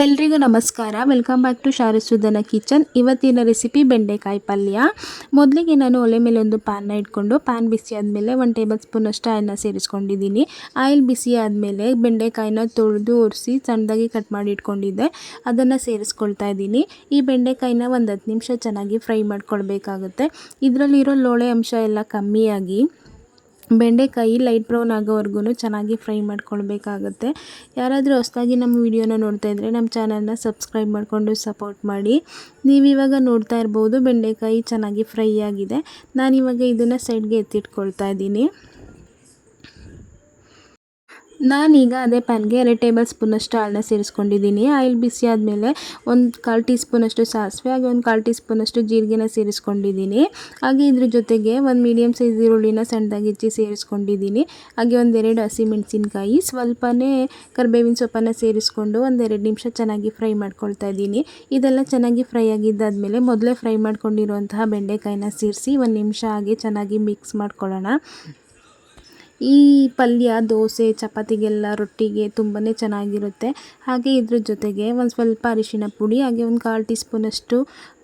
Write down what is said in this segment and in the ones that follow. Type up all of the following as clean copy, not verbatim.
ಎಲ್ರಿಗೂ ನಮಸ್ಕಾರ. Welcome back to Sharasudhana kitchen. ಇವತ್ತಿನ ರೆಸಿಪಿ ಬೆಂಡೆಕಾಯಿ ಪಲ್ಯ. ಮೊದಲಿಗೆ ನಾನು ಒಲೆ ಮೇಲೆ ಒಂದು ಪ್ಯಾನ್ನ ಇಟ್ಕೊಂಡು ಪ್ಯಾನ್ ಬಿಸಿ ಆದಮೇಲೆ 1 ಟೇಬಲ್ ಸ್ಪೂನಷ್ಟು ಆಯಿಲ್ನ ಸೇರಿಸ್ಕೊಂಡಿದ್ದೀನಿ. ಆಯಿಲ್ ಬಿಸಿ ಆದಮೇಲೆ ಬೆಂಡೆಕಾಯಿನ ತೊಳೆದು ಒರೆಸಿ ಸಣ್ಣದಾಗಿ ಕಟ್ ಮಾಡಿ ಇಟ್ಕೊಂಡಿದ್ದೆ, ಅದನ್ನು ಸೇರಿಸ್ಕೊಳ್ತಾ ಇದ್ದೀನಿ. ಈ ಬೆಂಡೆಕಾಯಿನ ಒಂದು 10 ನಿಮಿಷ ಚೆನ್ನಾಗಿ ಫ್ರೈ ಮಾಡ್ಕೊಳ್ಬೇಕಾಗುತ್ತೆ. ಇದರಲ್ಲಿರೋ ಲೋಳೆ ಅಂಶ ಎಲ್ಲ ಕಮ್ಮಿಯಾಗಿ ಬೆಂಡೆಕಾಯಿ ಲೈಟ್ ಬ್ರೌನ್ ಆಗೋವರೆಗೂ ಚೆನ್ನಾಗಿ ಫ್ರೈ ಮಾಡ್ಕೊಳ್ಬೇಕಾಗತ್ತೆ. ಯಾರಾದರೂ ಹೊಸದಾಗಿ ನಮ್ಮ ವಿಡಿಯೋನ ನೋಡ್ತಾ ಇದ್ದರೆ ನಮ್ಮ ಚಾನಲ್ನ ಸಬ್ಸ್ಕ್ರೈಬ್ ಮಾಡಿಕೊಂಡು ಸಪೋರ್ಟ್ ಮಾಡಿ. ನೀವಿವಾಗ ನೋಡ್ತಾ ಇರ್ಬೋದು ಬೆಂಡೆಕಾಯಿ ಚೆನ್ನಾಗಿ ಫ್ರೈ ಆಗಿದೆ. ನಾನಿವಾಗ ಇದನ್ನು ಸೈಡ್ಗೆ ಎತ್ತಿಟ್ಕೊಳ್ತಾ ಇದ್ದೀನಿ. ನಾನೀಗ ಅದೇ ಪ್ಯಾನ್ಗೆ 2 ಟೇಬಲ್ ಸ್ಪೂನಷ್ಟು ಆಯಿಲ್ನ ಸೇರಿಸ್ಕೊಂಡಿದ್ದೀನಿ. ಆಯಿಲ್ ಬಿಸಿ ಆದಮೇಲೆ 1/4 ಟೀ ಸ್ಪೂನಷ್ಟು ಸಾಸಿವೆ ಹಾಗೆ 1/4 ಟೀ ಸ್ಪೂನಷ್ಟು ಜೀರಿಗೆನ ಸೇರಿಸ್ಕೊಂಡಿದ್ದೀನಿ. ಹಾಗೆ ಇದ್ರ ಜೊತೆಗೆ ಒಂದು ಮೀಡಿಯಮ್ ಸೈಜ್ ಈರುಳ್ಳಿನ ಸಣ್ಣದಾಗಿ ಹೆಚ್ಚಿ ಸೇರಿಸ್ಕೊಂಡಿದ್ದೀನಿ. ಹಾಗೆ 1-2 ಹಸಿಮೆಣಸಿನ್ಕಾಯಿ, ಸ್ವಲ್ಪನೇ ಕರಿಬೇವಿನ ಸೊಪ್ಪನ್ನು ಸೇರಿಸ್ಕೊಂಡು 1-2 ನಿಮಿಷ ಚೆನ್ನಾಗಿ ಫ್ರೈ ಮಾಡ್ಕೊಳ್ತಾ ಇದ್ದೀನಿ. ಇದೆಲ್ಲ ಚೆನ್ನಾಗಿ ಫ್ರೈ ಆಗಿದ್ದಾದಮೇಲೆ ಮೊದಲೇ ಫ್ರೈ ಮಾಡ್ಕೊಂಡಿರುವಂತಹ ಬೆಂಡೆಕಾಯಿನ ಸೇರಿಸಿ 1 ನಿಮಿಷ ಹಾಗೆ ಚೆನ್ನಾಗಿ ಮಿಕ್ಸ್ ಮಾಡ್ಕೊಳ್ಳೋಣ. ಈ ಪಲ್ಯ ದೋಸೆ, ಚಪಾತಿಗೆಲ್ಲ, ರೊಟ್ಟಿಗೆ ತುಂಬಾ ಚೆನ್ನಾಗಿರುತ್ತೆ. ಹಾಗೆ ಇದ್ರ ಜೊತೆಗೆ ಒಂದು ಸ್ವಲ್ಪ ಅರಿಶಿಣ ಪುಡಿ, ಹಾಗೆ 1/4 ಟೀ ಸ್ಪೂನಷ್ಟು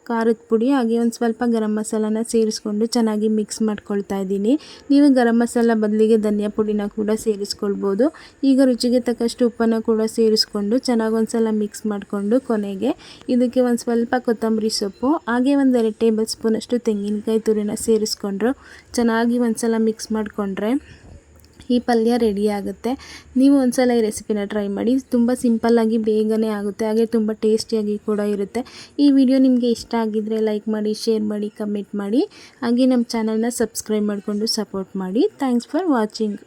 ಖಾರದ ಪುಡಿ, ಹಾಗೆ ಒಂದು ಸ್ವಲ್ಪ ಗರಂ ಮಸಾಲಾನ ಸೇರಿಸ್ಕೊಂಡು ಚೆನ್ನಾಗಿ ಮಿಕ್ಸ್ ಮಾಡ್ಕೊಳ್ತಾ ಇದ್ದೀನಿ. ನೀವು ಗರಂ ಮಸಾಲ ಬದಲಿಗೆ ಧನಿಯಾ ಪುಡಿನ ಕೂಡ ಸೇರಿಸ್ಕೊಳ್ಬೋದು. ಈಗ ರುಚಿಗೆ ತಕ್ಕಷ್ಟು ಉಪ್ಪನ್ನು ಕೂಡ ಸೇರಿಸ್ಕೊಂಡು ಚೆನ್ನಾಗಿ ಒಂದು ಸಲ ಮಿಕ್ಸ್ ಮಾಡಿಕೊಂಡು ಕೊನೆಗೆ ಇದಕ್ಕೆ ಒಂದು ಸ್ವಲ್ಪ ಕೊತ್ತಂಬರಿ ಸೊಪ್ಪು ಹಾಗೆ 1-2 ಟೇಬಲ್ ಸ್ಪೂನಷ್ಟು ತೆಂಗಿನಕಾಯಿ ತುರಿನ ಸೇರಿಸ್ಕೊಂಡ್ರು ಚೆನ್ನಾಗಿ ಒಂದು ಸಲ ಮಿಕ್ಸ್ ಮಾಡಿಕೊಂಡ್ರೆ ಈ ಪಲ್ಯ ರೆಡಿ ಆಗುತ್ತೆ. ನೀವು ಒಂದ್ಸಲ ಈ ರೆಸಿಪಿನ ಟ್ರೈ ಮಾಡಿ. ತುಂಬ ಸಿಂಪಲ್ಲಾಗಿ ಬೇಗನೆ ಆಗುತ್ತೆ, ಹಾಗೆ ತುಂಬ ಟೇಸ್ಟಿಯಾಗಿ ಕೂಡ ಇರುತ್ತೆ. ಈ ವಿಡಿಯೋ ನಿಮಗೆ ಇಷ್ಟ ಆಗಿದ್ದರೆ ಲೈಕ್ ಮಾಡಿ, ಶೇರ್ ಮಾಡಿ, ಕಮೆಂಟ್ ಮಾಡಿ. ಹಾಗೆ ನಮ್ಮ ಚಾನಲ್ನ ಸಬ್ಸ್ಕ್ರೈಬ್ ಮಾಡಿಕೊಂಡು ಸಪೋರ್ಟ್ ಮಾಡಿ. Thanks for watching.